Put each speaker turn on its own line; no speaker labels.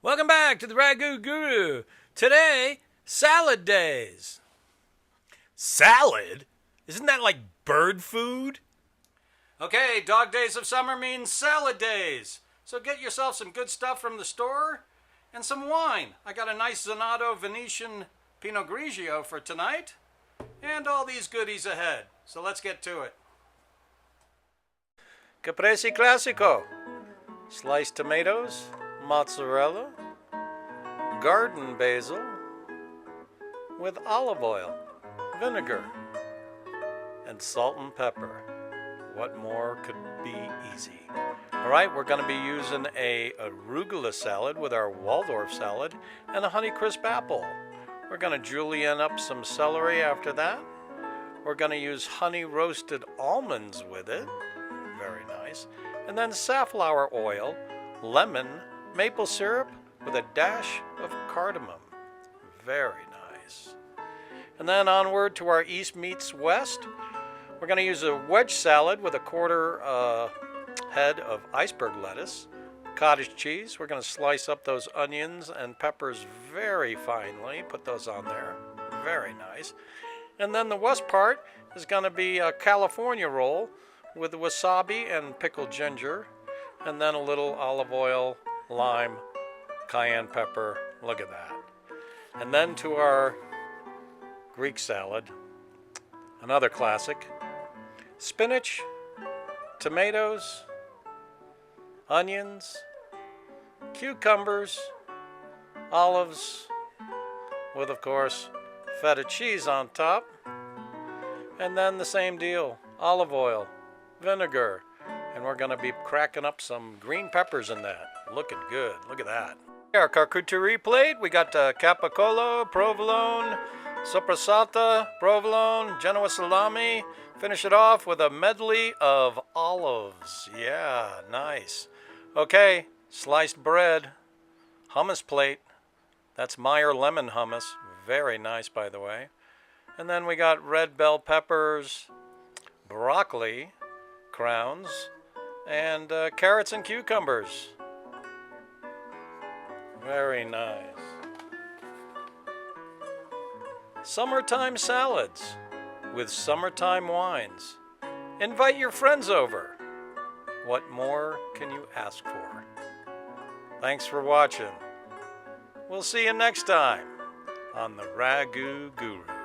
Welcome back to the Ragu Guru. Today, salad days. Salad? Isn't that like bird food? Okay, dog days of summer means salad days. So get yourself some good stuff from the store and some wine. I got a nice Zenato Venetian Pinot Grigio for tonight and all these goodies ahead. So let's get to it. Caprese Classico. Sliced tomatoes, mozzarella, garden basil with olive oil, vinegar, and salt and pepper. What more could be easy? All right, we're going to be using a arugula salad with our Waldorf salad and a Honeycrisp apple. We're going to julienne up some celery after that. We're going to use honey roasted almonds with it. Very nice. And then safflower oil, lemon, maple syrup with a dash of cardamom. Very nice. And then onward to our East meets West. We're going to use a wedge salad with a quarter head of iceberg lettuce, cottage cheese. We're going to slice up those onions and peppers very finely. Put those on there. Very nice. And then the west part is going to be a California roll with wasabi and pickled ginger, and then a little olive oil, lime, cayenne pepper. Look at that. And then to our Greek salad, another classic. Spinach, tomatoes, onions, cucumbers, olives, with, of course, feta cheese on top. And then the same deal, olive oil, vinegar, and we're going to be cracking up some green peppers in that. Looking good. Look at that. Our charcuterie plate, we got Capocollo, Provolone, Sopressata, Provolone, Genoa salami. Finish it off with a medley of olives. Yeah, nice. Okay, sliced bread, hummus plate. That's Meyer lemon hummus. Very nice, by the way. And then we got red bell peppers, broccoli, crowns, and carrots and cucumbers. Very nice. Summertime salads with summertime wines. Invite your friends over. What more can you ask for? Thanks for watching. We'll see you next time on the Ragu Guru.